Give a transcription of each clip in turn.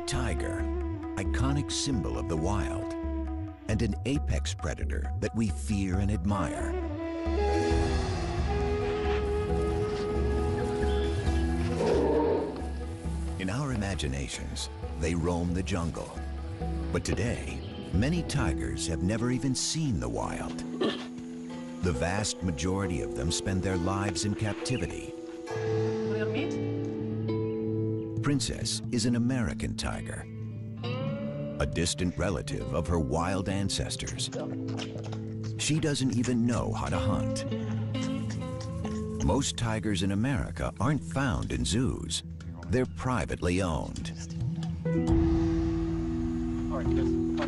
tiger, iconic symbol of the wild, and an apex predator that we fear and admire. In our imaginations, they roam the jungle. But today, many tigers have never even seen the wild. The vast majority of them spend their lives in captivity. Princess is an American tiger, a distant relative of her wild ancestors. She doesn't even know how to hunt. Most tigers in America aren't found in zoos. They're privately owned.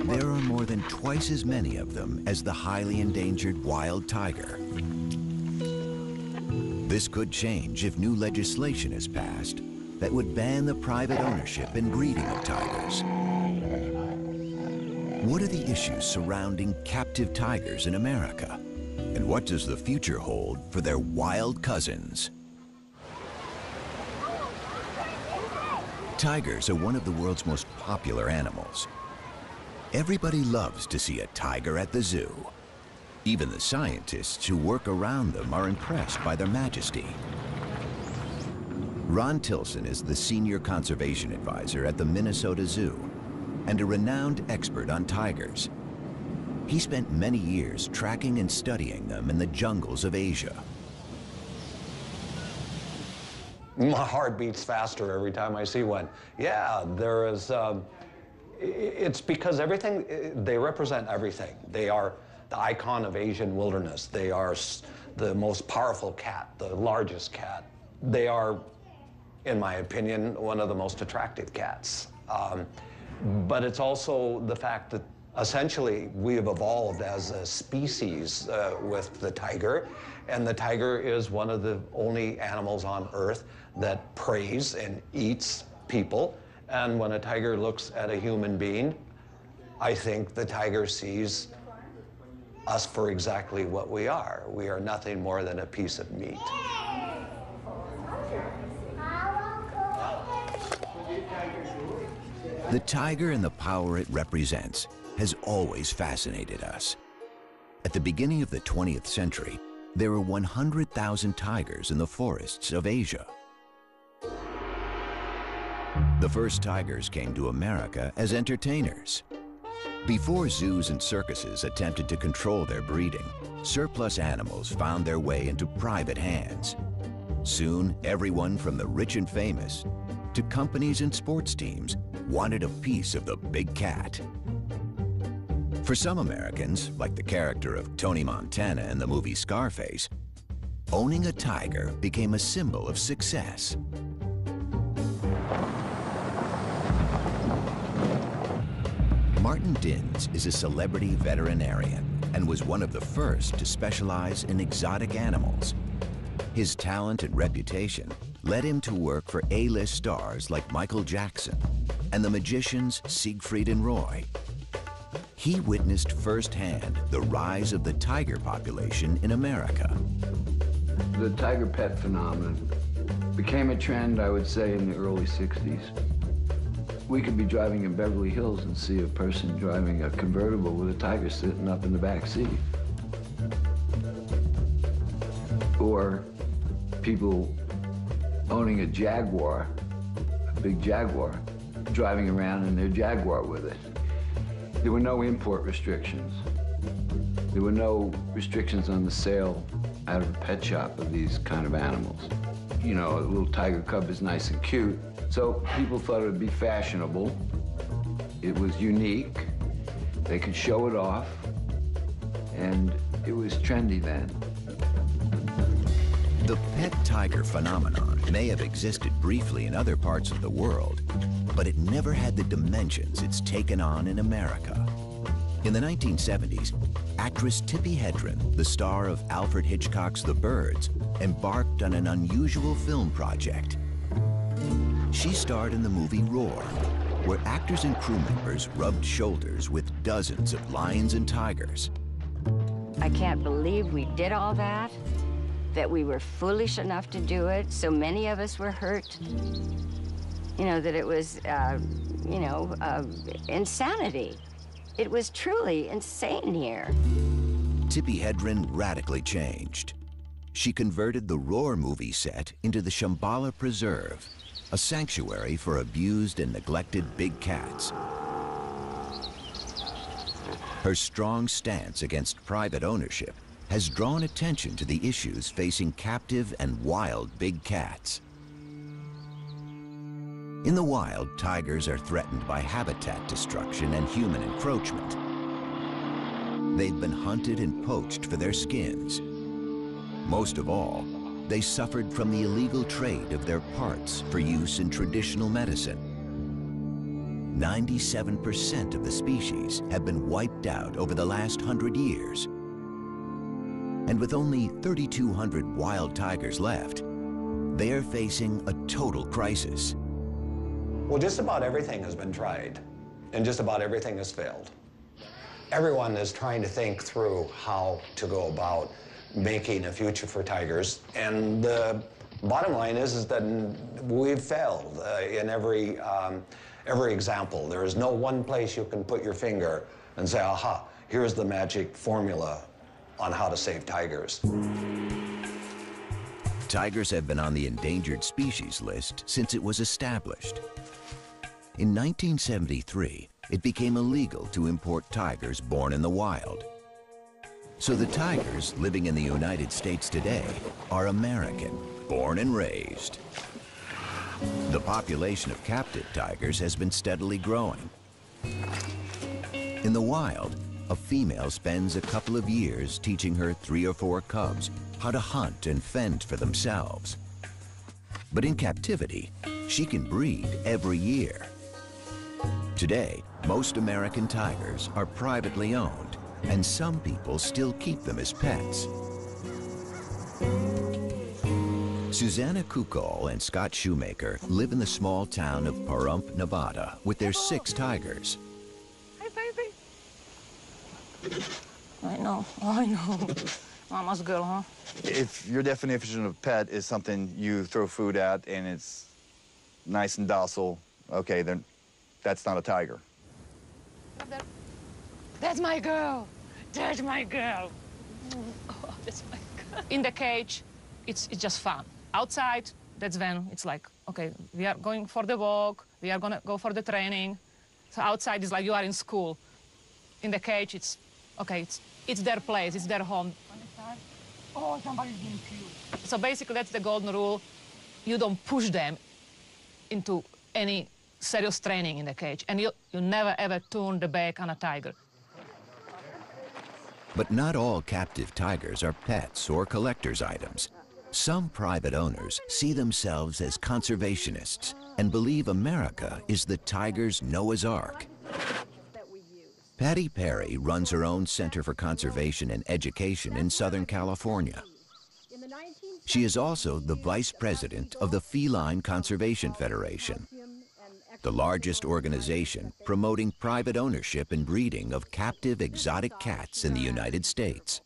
There are more than twice as many of them as the highly endangered wild tiger. This could change if new legislation is passed that would ban the private ownership and breeding of tigers. What are the issues surrounding captive tigers in America? And what does the future hold for their wild cousins? Tigers are one of the world's most popular animals. Everybody loves to see a tiger at the zoo. Even the scientists who work around them are impressed by their majesty. Ron Tilson is the senior conservation advisor at the Minnesota Zoo and a renowned expert on tigers. He spent many years tracking and studying them in the jungles of Asia. My heart beats faster every time I see one. Yeah, there is, it's because everything, they represent everything. They are the icon of Asian wilderness. They are the most powerful cat, the largest cat. They are, in my opinion, one of the most attractive cats. But it's also the fact that essentially we have evolved as a species with the tiger, and the tiger is one of the only animals on Earth that preys and eats people. And when a tiger looks at a human being, I think the tiger sees us for exactly what we are. We are nothing more than a piece of meat. The tiger and the power it represents has always fascinated us. At the beginning of the 20th century, there were 100,000 tigers in the forests of Asia. The first tigers came to America as entertainers. Before zoos and circuses attempted to control their breeding, surplus animals found their way into private hands. Soon, everyone from the rich and famous to companies and sports teams wanted a piece of the big cat. For some Americans, like the character of Tony Montana in the movie Scarface, owning a tiger became a symbol of success. Martin Dins is a celebrity veterinarian and was one of the first to specialize in exotic animals. His talent and reputation led him to work for A-list stars like Michael Jackson and the magicians Siegfried and Roy. He witnessed firsthand the rise of the tiger population in America. The tiger pet phenomenon became a trend, I would say, in the early 60s. We could be driving in Beverly Hills and see a person driving a convertible with a tiger sitting up in the back seat. Or people owning a Jaguar, a big Jaguar, driving around in their Jaguar with it. There were no import restrictions. There were no restrictions on the sale out of a pet shop of these kind of animals. You know, a little tiger cub is nice and cute, so people thought it would be fashionable. It was unique. They could show it off, and it was trendy then. The pet tiger phenomenon may have existed briefly in other parts of the world, but it never had the dimensions it's taken on in America. In the 1970s, actress Tippi Hedren, the star of Alfred Hitchcock's The Birds, embarked on an unusual film project. She starred in the movie Roar, where actors and crew members rubbed shoulders with dozens of lions and tigers. I can't believe we did all that we were foolish enough to do it. So many of us were hurt. you know, that it was, insanity. It was truly insane here. Tippi Hedren radically changed. She converted the Roar movie set into the Shambhala Preserve, a sanctuary for abused and neglected big cats. Her strong stance against private ownership has drawn attention to the issues facing captive and wild big cats. In the wild, tigers are threatened by habitat destruction and human encroachment. They've been hunted and poached for their skins. Most of all, they suffered from the illegal trade of their parts for use in traditional medicine. 97% of the species have been wiped out over the last 100 years. And with only 3,200 wild tigers left, they are facing a total crisis. Well, just about everything has been tried, and just about everything has failed. Everyone is trying to think through how to go about making a future for tigers, and the bottom line is that we've failed in every example. There is no one place you can put your finger and say, aha, here's the magic formula on how to save tigers. Tigers have been on the endangered species list since it was established. In 1973, it became illegal to import tigers born in the wild. So the tigers living in the United States today are American, born and raised. The population of captive tigers has been steadily growing. In the wild, a female spends a couple of years teaching her 3 or 4 cubs how to hunt and fend for themselves. But in captivity, she can breed every year. Today, most American tigers are privately owned, and some people still keep them as pets. Susanna Kukol and Scott Shoemaker live in the small town of Pahrump, Nevada, with their 6 tigers. Hi, baby. I know. Mama's girl, huh? If your definition of pet is something you throw food at and it's nice and docile, okay, then that's not a tiger. That's my girl. That's my girl. Oh, that's my girl. In the cage, it's just fun. Outside, that's when it's like, okay, we are going for the walk, we are gonna go for the training. So outside is like you are in school. In the cage, it's, okay, it's their place, it's their home. Oh, somebody's being cute. So basically, that's the golden rule. You don't push them into any serious training in the cage, and you never ever turn the back on a tiger. But not all captive tigers are pets or collector's items. Some private owners see themselves as conservationists and believe America is the tiger's Noah's Ark. Patty Perry runs her own Center for Conservation and Education in Southern California. She is also the vice president of the Feline Conservation Federation, the largest organization promoting private ownership and breeding of captive exotic cats in the United States.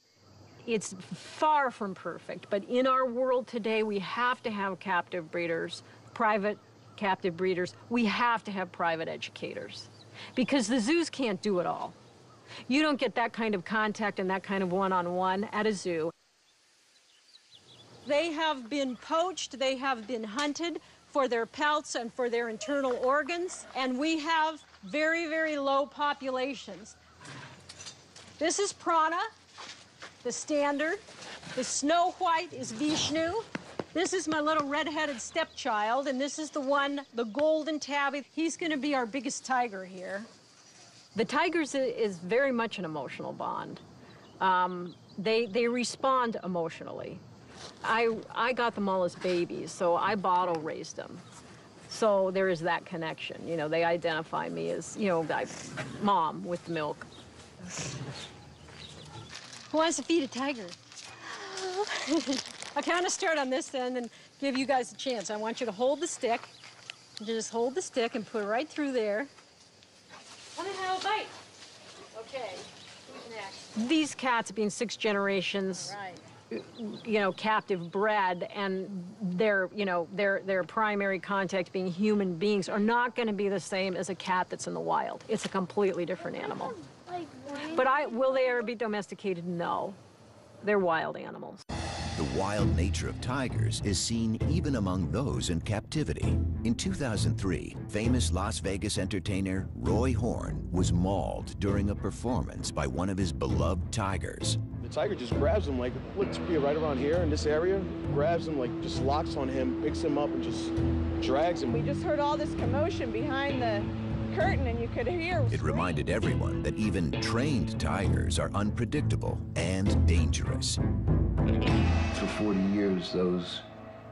It's far from perfect, but in our world today, we have to have captive breeders, private captive breeders. We have to have private educators, because the zoos can't do it all. You don't get that kind of contact and that kind of one-on-one at a zoo. They have been poached, they have been hunted for their pelts and for their internal organs, and we have very, very low populations. This is Prana, the standard. The snow white is Vishnu. This is my little red-headed stepchild, and this is the one, the golden tabby. He's gonna be our biggest tiger here. The tigers is very much an emotional bond. They respond emotionally. I got them all as babies, so I bottle raised them. So there is that connection. You know, they identify me as, you know, mom with the milk. Who wants to feed a tiger? I'll kind of start on this end and give you guys a chance. I want you to hold the stick. Just hold the stick and put it right through there. Let me have a bite. Okay, who's next? These cats, being 6 generations, you know, captive bred, and their, you know, their primary contact being human beings are not going to be the same as a cat that's in the wild. It's a completely different animal. But will they ever be domesticated? No. They're wild animals. The wild nature of tigers is seen even among those in captivity. In 2003, famous Las Vegas entertainer Roy Horn was mauled during a performance by one of his beloved tigers. The tiger just grabs him, like, let's be right around here in this area, grabs him, like, just locks on him, picks him up, and just drags him. We just heard all this commotion behind the curtain, and you could hear. It reminded everyone that even trained tigers are unpredictable and dangerous. For 40 years, those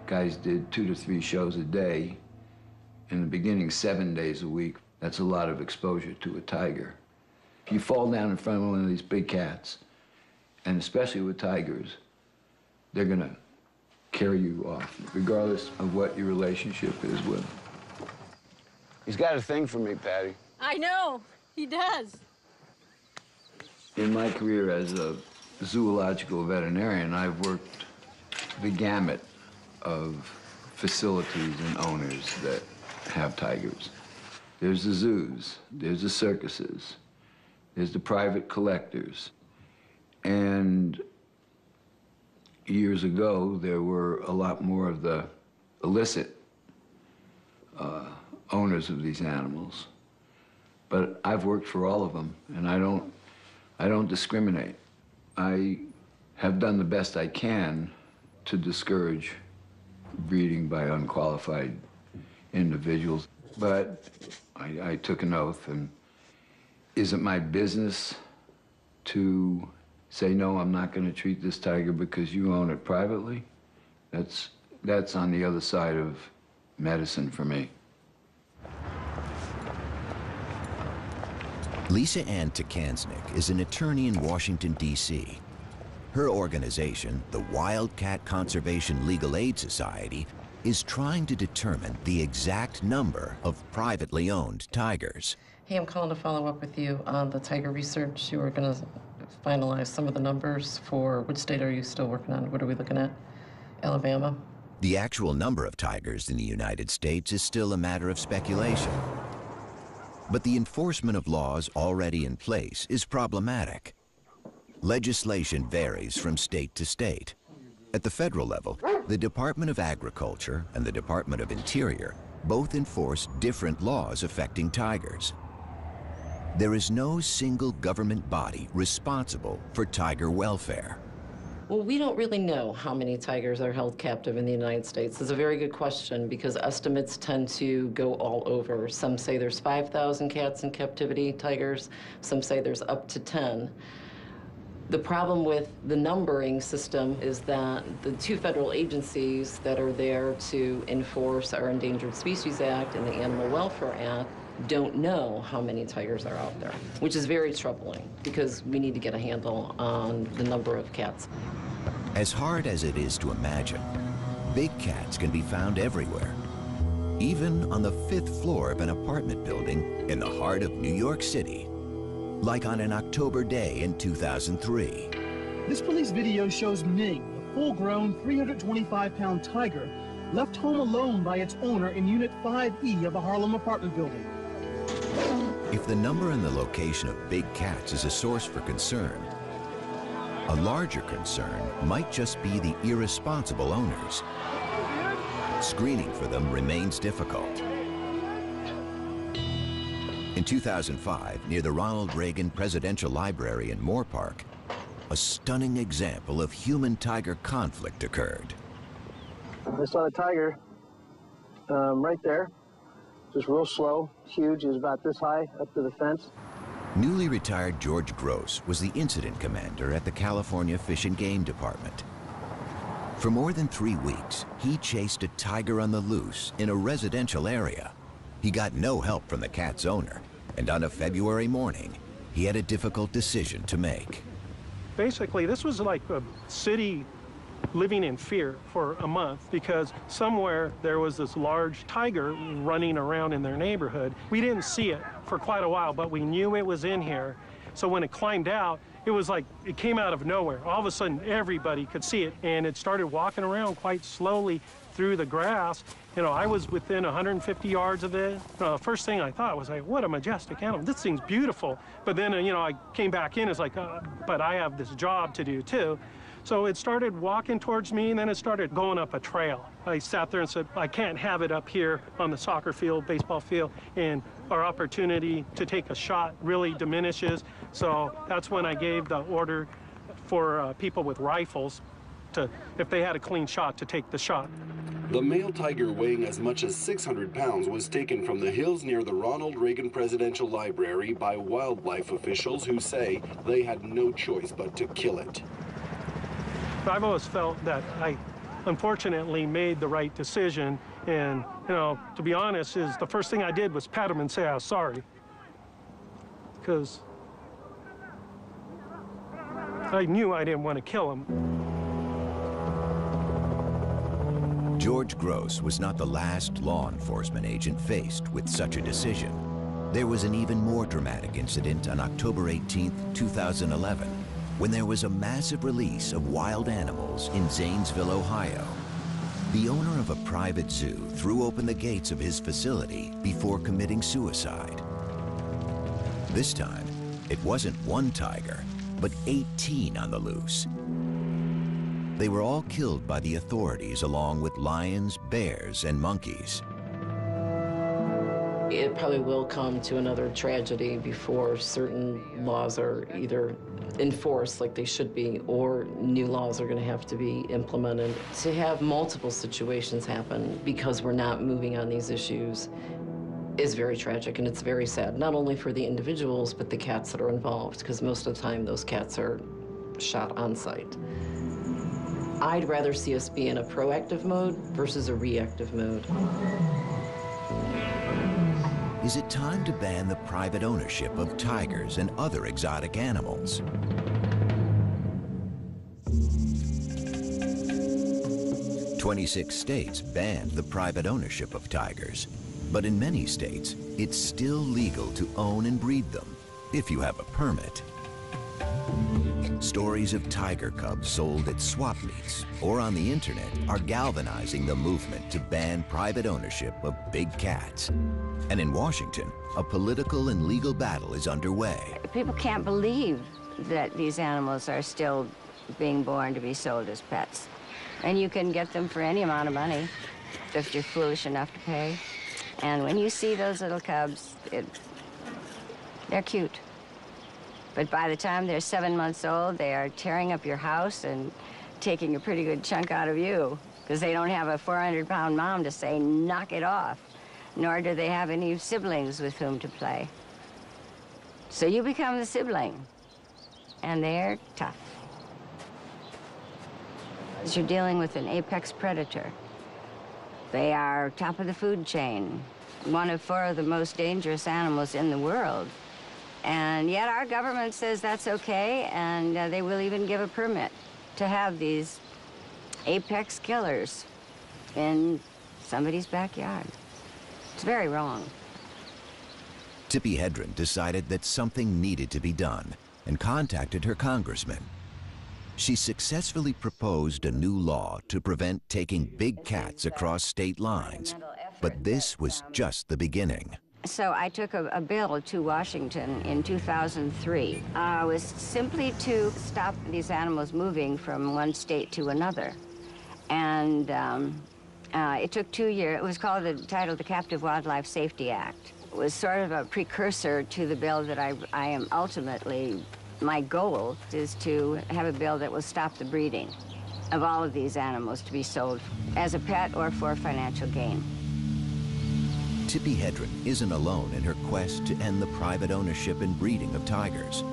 guys did 2 to 3 shows a day. In the beginning, 7 days a week. That's a lot of exposure to a tiger. If you fall down in front of one of these big cats, and especially with tigers, they're gonna carry you off, regardless of what your relationship is with them. He's got a thing for me, Patty. I know, he does. In my career as a zoological veterinarian, I've worked the gamut of facilities and owners that have tigers. There's the zoos, there's the circuses, there's the private collectors. And years ago, there were a lot more of the illicit owners of these animals. But I've worked for all of them, and I don't discriminate. I have done the best I can to discourage breeding by unqualified individuals. But I took an oath, and is it my business to say, no, I'm not going to treat this tiger because you own it privately? That's on the other side of medicine for me. Lisa Ann Takansnick is an attorney in Washington, D.C. Her organization, the Wildcat Conservation Legal Aid Society, is trying to determine the exact number of privately owned tigers. Hey, I'm calling to follow up with you on the tiger research. You were going to finalize some of the numbers for which state are you still working on? What are we looking at? Alabama? The actual number of tigers in the United States is still a matter of speculation. But the enforcement of laws already in place is problematic. Legislation varies from state to state. At the federal level, the Department of Agriculture and the Department of Interior both enforce different laws affecting tigers. There is no single government body responsible for tiger welfare. Well, we don't really know how many tigers are held captive in the United States. It's a very good question because estimates tend to go all over. Some say there's 5,000 cats in captivity, tigers. Some say there's up to 10. The problem with the numbering system is that the 2 federal agencies that are there to enforce our Endangered Species Act and the Animal Welfare Act don't know how many tigers are out there, which is very troubling because we need to get a handle on the number of cats. As hard as it is to imagine, big cats can be found everywhere, even on the 5th floor of an apartment building in the heart of New York City, like on an October day in 2003. This police video shows Ming, a full-grown 325-pound tiger, left home alone by its owner in Unit 5E of a Harlem apartment building. If the number and the location of big cats is a source for concern, a larger concern might just be the irresponsible owners. Screening for them remains difficult. In 2005, near the Ronald Reagan Presidential Library in Moore Park, a stunning example of human-tiger conflict occurred. I saw the tiger right there, just real slow, huge. He was about this high up to the fence. Newly retired George Gross was the incident commander at the California Fish and Game Department. For more than 3 weeks, he chased a tiger on the loose in a residential area. He got no help from the cat's owner, and on a February morning, he had a difficult decision to make. Basically, this was like a city living in fear for a month because somewhere there was this large tiger running around in their neighborhood. We didn't see it for quite a while, but we knew it was in here. So when it climbed out, It was like it came out of nowhere. All of a sudden, everybody could see it, and it started walking around quite slowly through the grass. You know, I was within 150 yards of it. First thing I thought was, like, what a majestic animal. This thing's beautiful. But then, you know, I came back in, it's like, but I have this job to do too. So it started walking towards me, and then it started going up a trail. I sat there and said, I can't have it up here on the soccer field, baseball field, and our opportunity to take a shot really diminishes. So that's when I gave the order for people with rifles to, if they had a clean shot, to take the shot. The male tiger weighing as much as 600 pounds was taken from the hills near the Ronald Reagan Presidential Library by wildlife officials who say they had no choice but to kill it. I've always felt that I unfortunately made the right decision, and, you know, to be honest, is the first thing I did was pat him and say I was sorry, because I knew I didn't want to kill him. George Gross was not the last law enforcement agent faced with such a decision. There was an even more dramatic incident on October 18, 2011, when there was a massive release of wild animals in Zanesville, Ohio. The owner of a private zoo threw open the gates of his facility before committing suicide. This time, it wasn't one tiger, but 18 on the loose. They were all killed by the authorities along with lions, bears, and monkeys. It probably will come to another tragedy before certain laws are either enforced like they should be, or new laws are going to have to be implemented. To have multiple situations happen because we're not moving on these issues is very tragic, and it's very sad, not only for the individuals, but the cats that are involved, because most of the time those cats are shot on site. I'd rather see us be in a proactive mode versus a reactive mode. Is it time to ban the private ownership of tigers and other exotic animals? "26 states banned the private ownership of tigers, but in many states, it's still legal to own and breed them if you have a permit. Stories of tiger cubs sold at swap meets or on the internet are galvanizing the movement to ban private ownership of big cats. And in Washington, a political and legal battle is underway. People can't believe that these animals are still being born to be sold as pets. And you can get them for any amount of money if you're foolish enough to pay. And when you see those little cubs, they're cute. But by the time they're 7 months old, they are tearing up your house and taking a pretty good chunk out of you, because they don't have a 400-pound mom to say, knock it off, nor do they have any siblings with whom to play. So you become the sibling, and they're tough. You're dealing with an apex predator. They are top of the food chain, one of 4 of the most dangerous animals in the world. And yet our government says that's okay, and they will even give a permit to have these apex killers in somebody's backyard. It's very wrong. Tippi Hedren decided that something needed to be done and contacted her congressman. She successfully proposed a new law to prevent taking big cats across state lines, but this was just the beginning. So I took a bill to Washington in 2003. It was simply to stop these animals moving from one state to another. And it took 2 years. It was called, the Captive Wildlife Safety Act. It was sort of a precursor to the bill that I am ultimately, my goal is to have a bill that will stop the breeding of all of these animals to be sold as a pet or for financial gain. Tippi Hedren isn't alone in her quest to end the private ownership and breeding of tigers.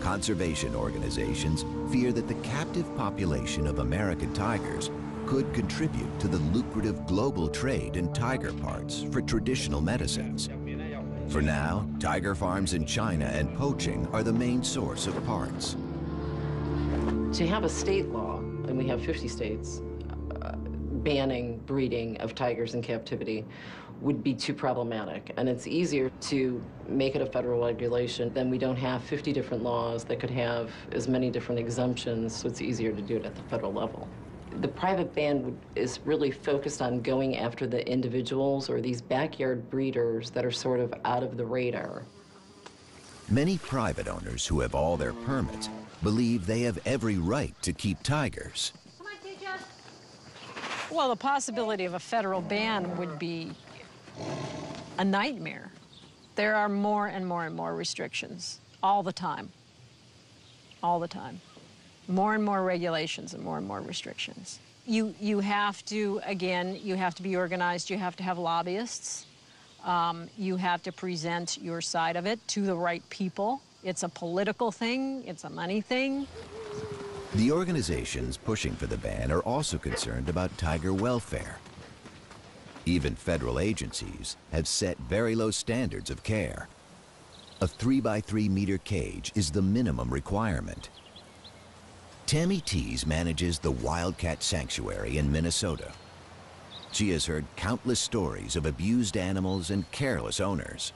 Conservation organizations fear that the captive population of American tigers could contribute to the lucrative global trade in tiger parts for traditional medicines. For now, tiger farms in China and poaching are the main source of parts. To have a state law, and we have 50 states, banning breeding of tigers in captivity would be too problematic. And it's easier to make it a federal regulation. Then we don't have 50 different laws that could have as many different exemptions, so it's easier to do it at the federal level. The private ban is really focused on going after the individuals or these backyard breeders that are sort of out of the radar. Many private owners who have all their permits believe they have every right to keep tigers. Well, the possibility of a federal ban would be a nightmare. There are more and more and more restrictions all the time. All the time. More and more regulations and more restrictions. You have to, again, you have to be organized. You have to have lobbyists. You have to present your side of it to the right people. It's a political thing. It's a money thing. The organizations pushing for the ban are also concerned about tiger welfare. Even federal agencies have set very low standards of care. A 3x3 meter cage is the minimum requirement. Tammy Tees manages the Wildcat Sanctuary in Minnesota. She has heard countless stories of abused animals and careless owners.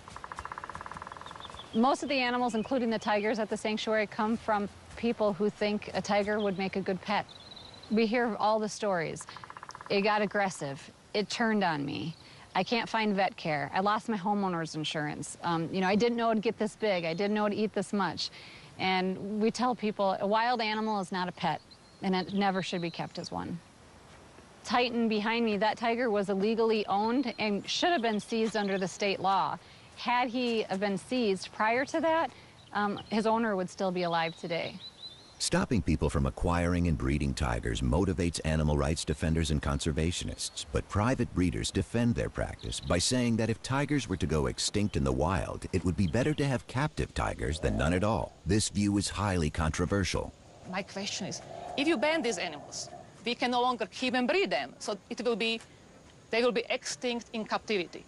Most of the animals, including the tigers at the sanctuary, come from people who think a tiger would make a good pet. We hear all the stories. It got aggressive. It turned on me. I can't find vet care. I lost my homeowner's insurance. You know, I didn't know it'd get this big. I didn't know it'd eat this much. And we tell people a wild animal is not a pet, and it never should be kept as one. Titan behind me, that tiger was illegally owned and should have been seized under the state law. Had he been seized prior to that, his owner would still be alive today. Stopping people from acquiring and breeding tigers motivates animal rights defenders and conservationists, but private breeders defend their practice by saying that if tigers were to go extinct in the wild, it would be better to have captive tigers than none at all. This view is highly controversial. My question is, if you ban these animals, we can no longer keep and breed them, so they will be extinct in captivity.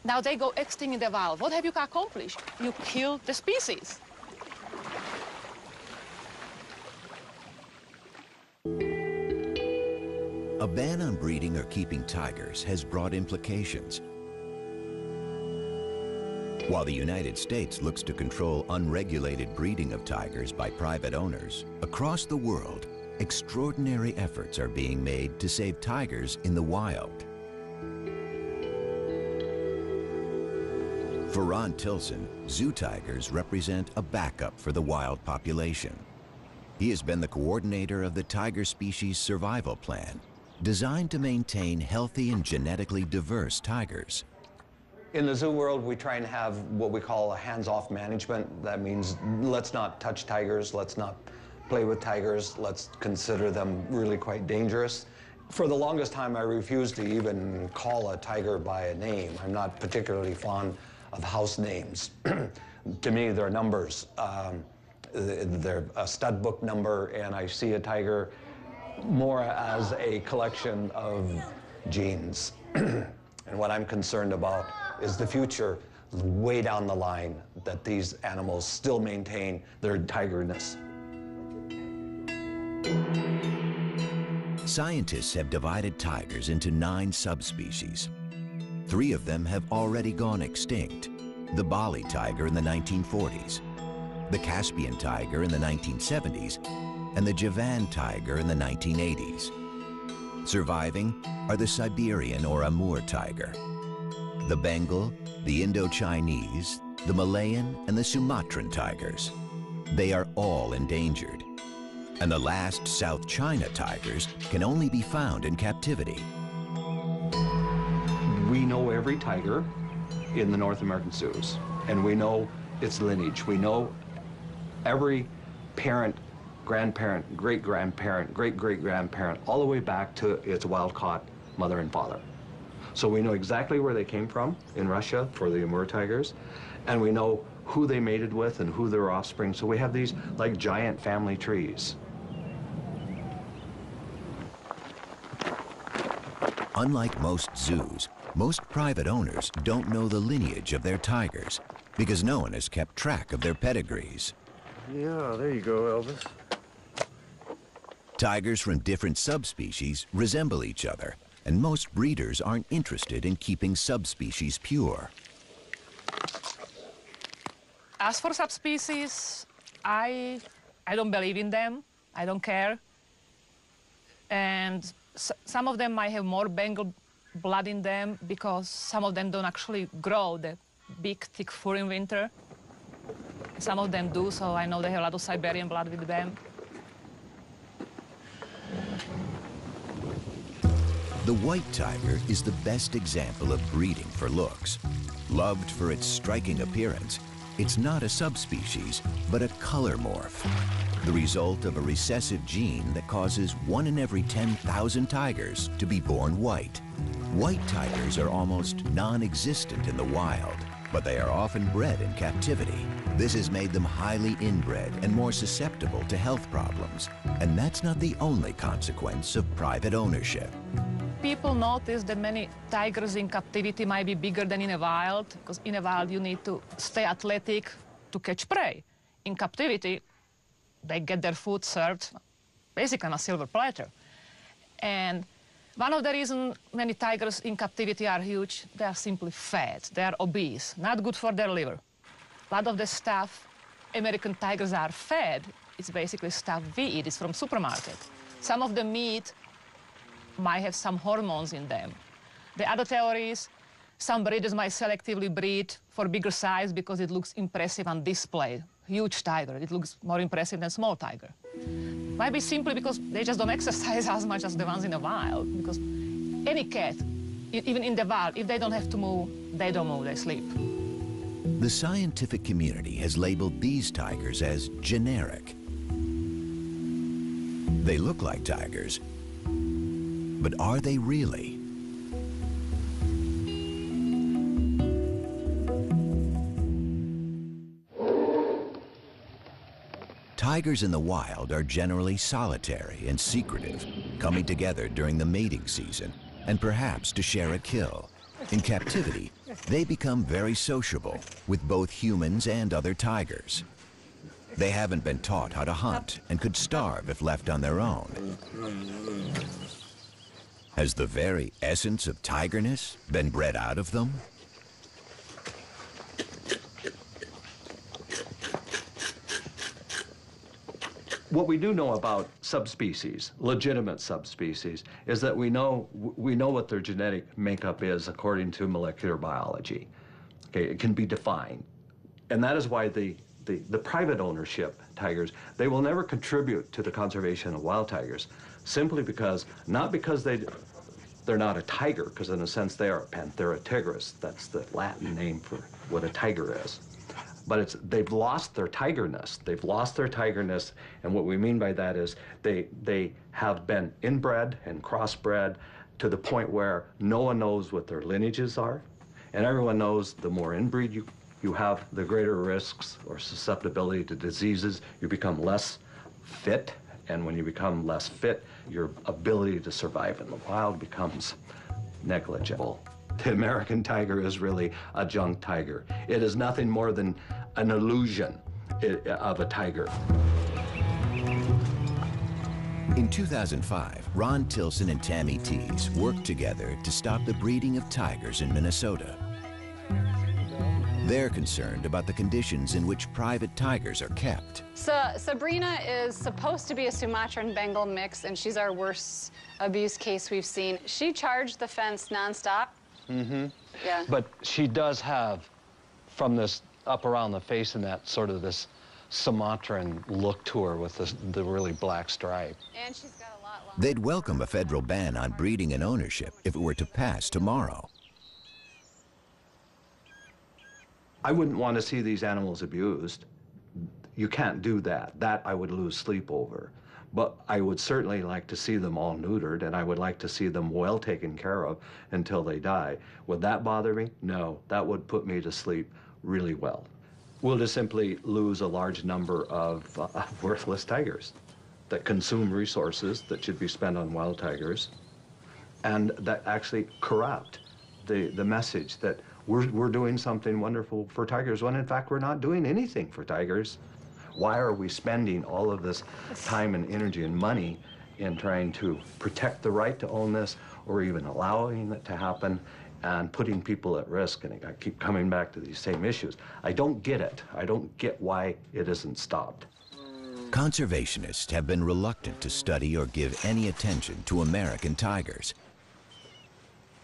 Now they go extinct in the wild. What have you accomplished? You kill the species. A ban on breeding or keeping tigers has broad implications. While the United States looks to control unregulated breeding of tigers by private owners, across the world, extraordinary efforts are being made to save tigers in the wild. For Ron Tilson, zoo tigers represent a backup for the wild population. He has been the coordinator of the Tiger Species Survival Plan, designed to maintain healthy and genetically diverse tigers. In the zoo world, we try and have what we call a hands-off management. That means let's not touch tigers, let's not play with tigers, let's consider them really quite dangerous. For the longest time, I refused to even call a tiger by a name. I'm not particularly fond of house names. To me, they're numbers. They're a stud book number, and I see a tiger more as a collection of genes. And what I'm concerned about is the future, way down the line, that these animals still maintain their tigerness. Scientists have divided tigers into 9 subspecies. 3 of them have already gone extinct: the Bali tiger in the 1940s, the Caspian tiger in the 1970s, and the Javan tiger in the 1980s. Surviving are the Siberian or Amur tiger, the Bengal, the Indo-Chinese, the Malayan, and the Sumatran tigers. They are all endangered. And the last South China tigers can only be found in captivity. We know every tiger in the North American zoos, and we know its lineage. We know every parent, grandparent, great-grandparent, great-great-grandparent, all the way back to its wild-caught mother and father. So we know exactly where they came from in Russia for the Amur tigers, and we know who they mated with and who their offspring. So we have these like giant family trees. Unlike most zoos, most private owners don't know the lineage of their tigers because no one has kept track of their pedigrees. Yeah, there you go, Elvis. Tigers from different subspecies resemble each other, and most breeders aren't interested in keeping subspecies pure. As for subspecies, I don't believe in them. I don't care. And some of them might have more Bengal blood in them because some of them don't actually grow the big, thick fur in winter. Some of them do, so I know they have a lot of Siberian blood with them. The white tiger is the best example of breeding for looks. Loved for its striking appearance, it's not a subspecies, but a color morph, the result of a recessive gene that causes 1 in every 10,000 tigers to be born white. White tigers are almost non-existent in the wild, but they are often bred in captivity. This has made them highly inbred and more susceptible to health problems. And that's not the only consequence of private ownership. People notice that many tigers in captivity might be bigger than in the wild, because in the wild you need to stay athletic to catch prey. In captivity, they get their food served basically on a silver platter. And one of the reasons many tigers in captivity are huge, they are simply fat, they are obese, not good for their liver. A lot of the stuff American tigers are fed, it's basically stuff we eat, it's from supermarket. Some of the meat might have some hormones in them. The other theory is some breeders might selectively breed for bigger size because it looks impressive on display. Huge tiger, it looks more impressive than small tiger. Might be simply because they just don't exercise as much as the ones in the wild, because any cat, even in the wild, if they don't have to move, they don't move, they sleep. The scientific community has labeled these tigers as generic. They look like tigers, but are they really? Tigers in the wild are generally solitary and secretive, coming together during the mating season and perhaps to share a kill. In captivity, they become very sociable with both humans and other tigers. They haven't been taught how to hunt and could starve if left on their own. Has the very essence of tigerness been bred out of them? What we do know about subspecies, legitimate subspecies, is that we know what their genetic makeup is according to molecular biology. Okay, it can be defined. And that is why the private ownership tigers, they will never contribute to the conservation of wild tigers, simply because, not because they're not a tiger, because in a sense they are a Panthera tigris. That's the Latin name for what a tiger is. But they've lost their tigerness. They've lost their tigerness, and what we mean by that is they have been inbred and crossbred to the point where no one knows what their lineages are, and everyone knows the more inbreed you have, the greater risks or susceptibility to diseases. You become less fit, and when you become less fit, your ability to survive in the wild becomes negligible. The American tiger is really a junk tiger. It is nothing more than an illusion of a tiger. In 2005, Ron Tilson and Tammy Tees worked together to stop the breeding of tigers in Minnesota. They're concerned about the conditions in which private tigers are kept. So Sabrina is supposed to be a Sumatran Bengal mix, and she's our worst abuse case we've seen. She charged the fence nonstop. Mm-hmm. Yeah. But she does have, from this up around the face and that, sort of this Sumatran look to her with the really black stripe. And she's got a lot longer. They'd welcome a federal ban on breeding and ownership if it were to pass tomorrow. I wouldn't want to see these animals abused. You can't do that. That I would lose sleep over. But I would certainly like to see them all neutered, and I would like to see them well taken care of until they die. Would that bother me? No, that would put me to sleep really well. We'll just simply lose a large number of worthless tigers that consume resources that should be spent on wild tigers, and that actually corrupt the message that we're doing something wonderful for tigers, when in fact we're not doing anything for tigers. Why are we spending all of this time and energy and money in trying to protect the right to own this or even allowing it to happen and putting people at risk. And I keep coming back to these same issues. I don't get it. I don't get why it isn't stopped. Conservationists have been reluctant to study or give any attention to American tigers.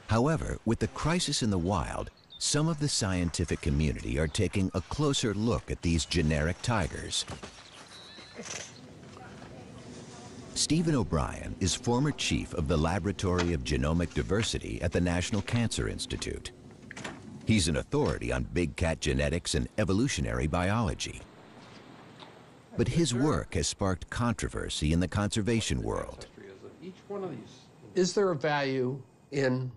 However, with the crisis in the wild, some of the scientific community are taking a closer look at these generic tigers. Stephen O'Brien is former chief of the Laboratory of Genomic Diversity at the National Cancer Institute. He's an authority on big cat genetics and evolutionary biology. But his work has sparked controversy in the conservation world. Is there a value in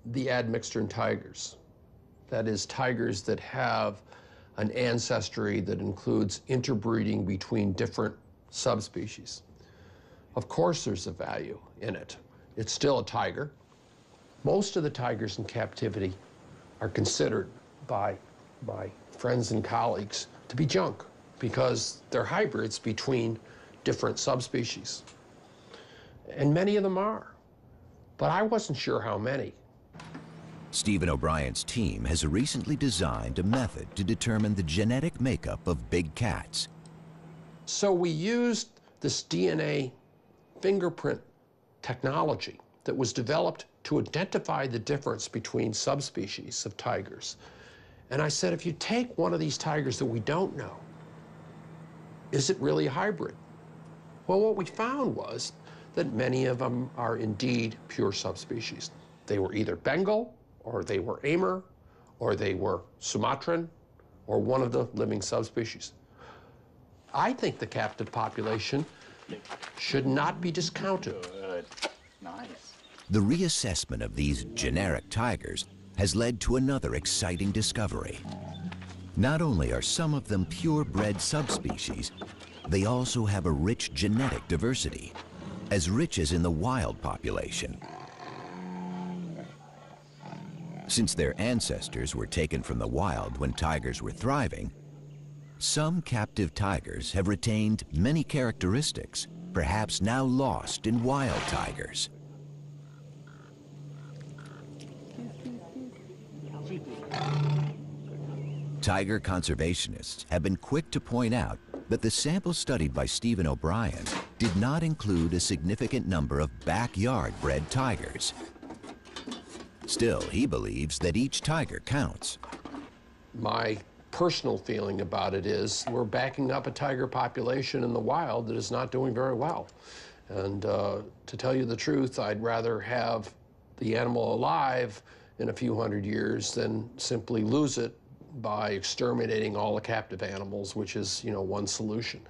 the admixture in tigers? That is, tigers that have an ancestry that includes interbreeding between different subspecies. Of course there's a value in it. It's still a tiger. Most of the tigers in captivity are considered by friends and colleagues to be junk because they're hybrids between different subspecies. And many of them are, but I wasn't sure how many. Stephen O'Brien's team has recently designed a method to determine the genetic makeup of big cats. So we used this DNA fingerprint technology that was developed to identify the difference between subspecies of tigers. And I said, if you take one of these tigers that we don't know, is it really a hybrid? Well, what we found was that many of them are indeed pure subspecies. They were either Bengal, or they were Amur, or they were Sumatran, or one of the living subspecies. I think the captive population should not be discounted. Good. Nice. The reassessment of these generic tigers has led to another exciting discovery. Not only are some of them purebred subspecies, they also have a rich genetic diversity, as rich as in the wild population. Since their ancestors were taken from the wild when tigers were thriving, some captive tigers have retained many characteristics, perhaps now lost in wild tigers. Tiger conservationists have been quick to point out that the sample studied by Stephen O'Brien did not include a significant number of backyard-bred tigers. Still, he believes that each tiger counts. My personal feeling about it is we're backing up a tiger population in the wild that is not doing very well. And to tell you the truth, I'd rather have the animal alive in a few hundred years than simply lose it by exterminating all the captive animals, which is, one solution.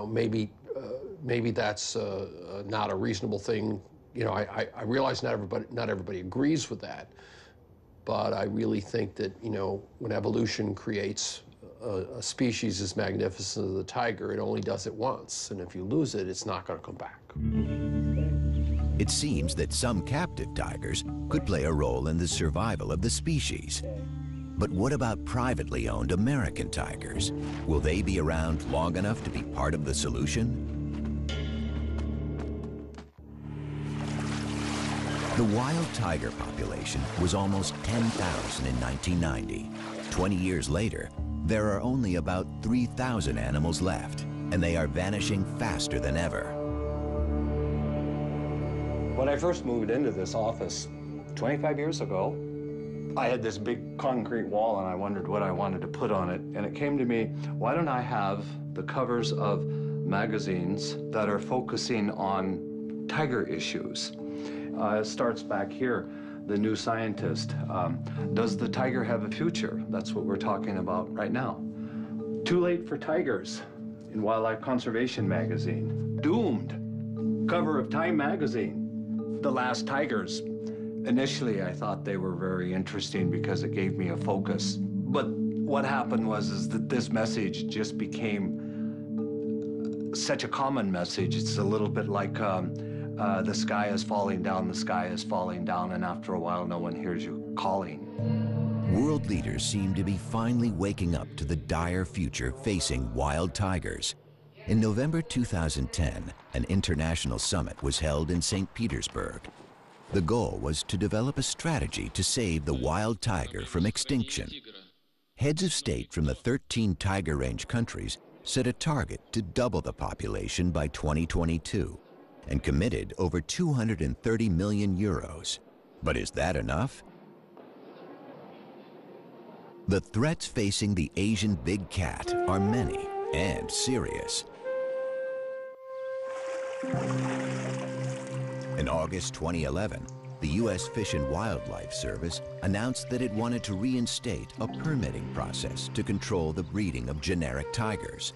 Maybe that's not a reasonable thing. I realize not everybody agrees with that, but I really think that, when evolution creates a species as magnificent as the tiger, it only does it once, and if you lose it, it's not going to come back. It seems that some captive tigers could play a role in the survival of the species. But what about privately owned American tigers? Will they be around long enough to be part of the solution? The wild tiger population was almost 10,000 in 1990. 20 years later, there are only about 3,000 animals left, and they are vanishing faster than ever. When I first moved into this office 25 years ago, I had this big concrete wall and I wondered what I wanted to put on it. And it came to me, why don't I have the covers of magazines that are focusing on tiger issues? It starts back here, The New Scientist. Does the tiger have a future? That's what we're talking about right now. Too Late for Tigers in Wildlife Conservation magazine. Doomed, cover of Time magazine. The Last Tigers. Initially, I thought they were very interesting because it gave me a focus. But what happened was that this message just became such a common message. It's a little bit like the sky is falling down, the sky is falling down, and after a while, no one hears you calling. World leaders seem to be finally waking up to the dire future facing wild tigers. In November 2010, an international summit was held in St. Petersburg. The goal was to develop a strategy to save the wild tiger from extinction. Heads of state from the 13 tiger range countries set a target to double the population by 2022 and committed over 230 million euros. But is that enough? The threats facing the Asian big cat are many and serious. In August 2011, the U.S. Fish and Wildlife Service announced that it wanted to reinstate a permitting process to control the breeding of generic tigers.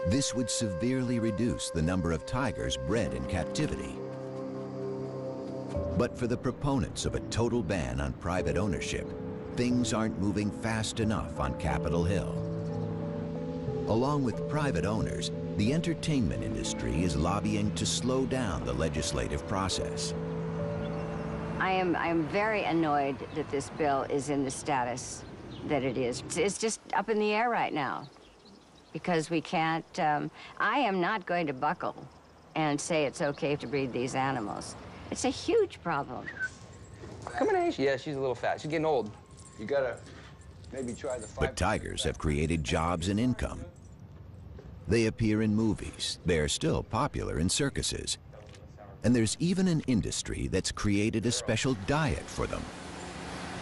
This would severely reduce the number of tigers bred in captivity. But for the proponents of a total ban on private ownership, things aren't moving fast enough on Capitol Hill. Along with private owners, the entertainment industry is lobbying to slow down the legislative process. I am very annoyed that this bill is in the status that it is. It's just up in the air right now because we can't, I am not going to buckle and say it's okay to breed these animals. It's a huge problem. Come on, Ace. Yeah, she's a little fat. She's getting old. You gotta maybe try the 5%. But tigers have created jobs and income. They appear in movies. They're still popular in circuses. And there's even an industry that's created a special diet for them.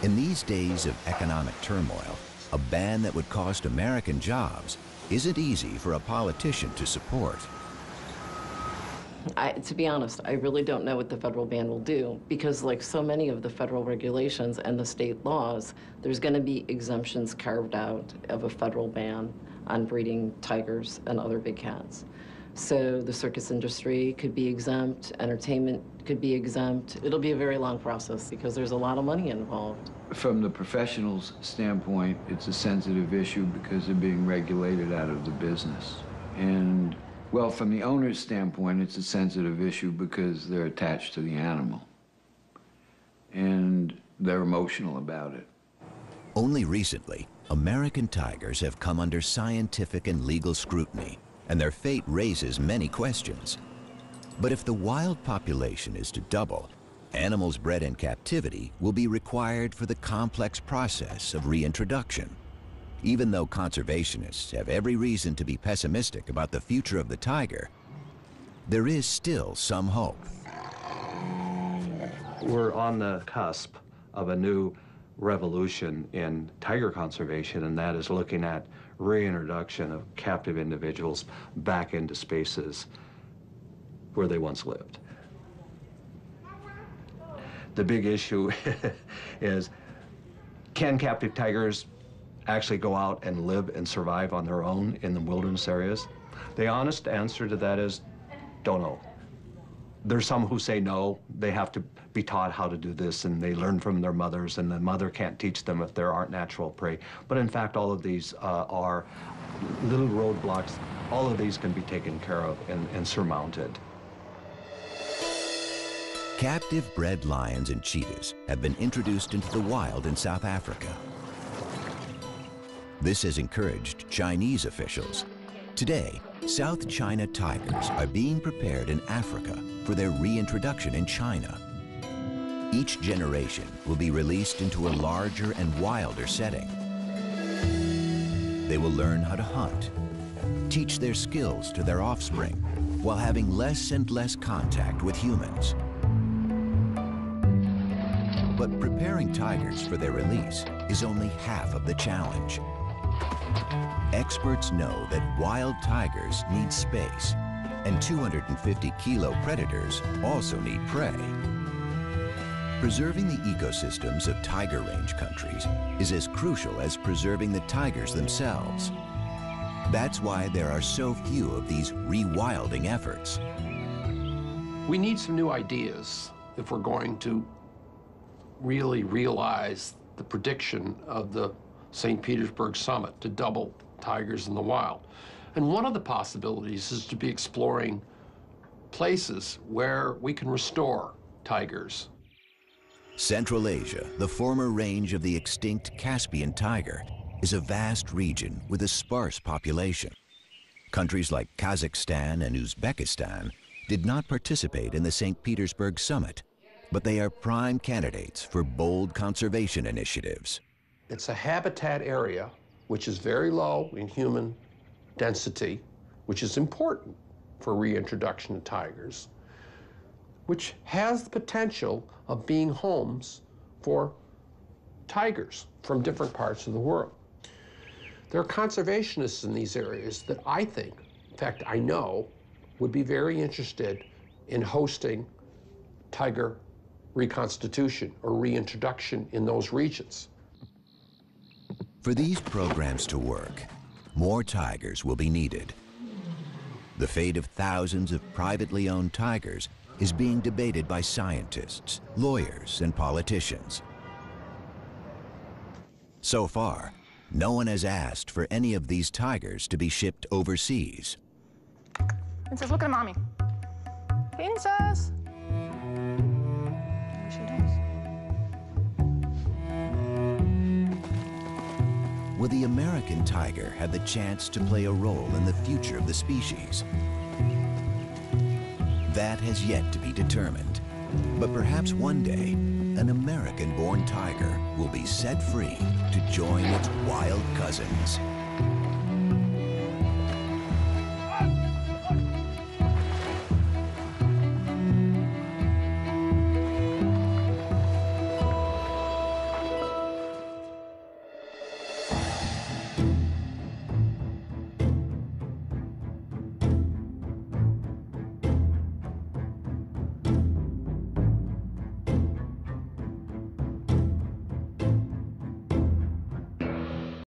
In these days of economic turmoil, a ban that would cost American jobs isn't easy for a politician to support. To be honest, I really don't know what the federal ban will do because like so many of the federal regulations and the state laws, there's going to be exemptions carved out of a federal ban on breeding tigers and other big cats. So the circus industry could be exempt, entertainment could be exempt. It'll be a very long process because there's a lot of money involved. From the professional's standpoint, it's a sensitive issue because they're being regulated out of the business. And, well, from the owner's standpoint, it's a sensitive issue because they're attached to the animal. And they're emotional about it. Only recently, American tigers have come under scientific and legal scrutiny, and their fate raises many questions. But if the wild population is to double, animals bred in captivity will be required for the complex process of reintroduction. Even though conservationists have every reason to be pessimistic about the future of the tiger, there is still some hope. We're on the cusp of a new revolution in tiger conservation, and that is looking at reintroduction of captive individuals back into spaces where they once lived. The big issue is, can captive tigers actually go out and live and survive on their own in the wilderness areas? The honest answer to that is, don't know. There's some who say no, they have to be taught how to do this, and they learn from their mothers, and the mother can't teach them if there aren't natural prey. But in fact, all of these are little roadblocks. All of these can be taken care of and surmounted. Captive bred lions and cheetahs have been introduced into the wild in South Africa. This has encouraged Chinese officials. Today, South China tigers are being prepared in Africa for their reintroduction in China. Each generation will be released into a larger and wilder setting. They will learn how to hunt, teach their skills to their offspring, while having less and less contact with humans. But preparing tigers for their release is only half of the challenge. Experts know that wild tigers need space, and 250-kilo predators also need prey. Preserving the ecosystems of tiger range countries is as crucial as preserving the tigers themselves. That's why there are so few of these rewilding efforts. We need some new ideas if we're going to really realize the prediction of the St. Petersburg summit to double tigers in the wild. And one of the possibilities is to be exploring places where we can restore tigers. Central Asia, the former range of the extinct Caspian tiger, is a vast region with a sparse population. Countries like Kazakhstan and Uzbekistan did not participate in the St. Petersburg summit, but they are prime candidates for bold conservation initiatives. It's a habitat area which is very low in human density, which is important for reintroduction of tigers, which has the potential of being homes for tigers from different parts of the world. There are conservationists in these areas that I think, in fact, I know, would be very interested in hosting tiger reconstitution or reintroduction in those regions. For these programs to work, more tigers will be needed. The fate of thousands of privately owned tigers is being debated by scientists, lawyers, and politicians. So far, no one has asked for any of these tigers to be shipped overseas. Princess, look at mommy. Princess. There she is. Will the American tiger have the chance to play a role in the future of the species? That has yet to be determined. But perhaps one day, an American-born tiger will be set free to join its wild cousins.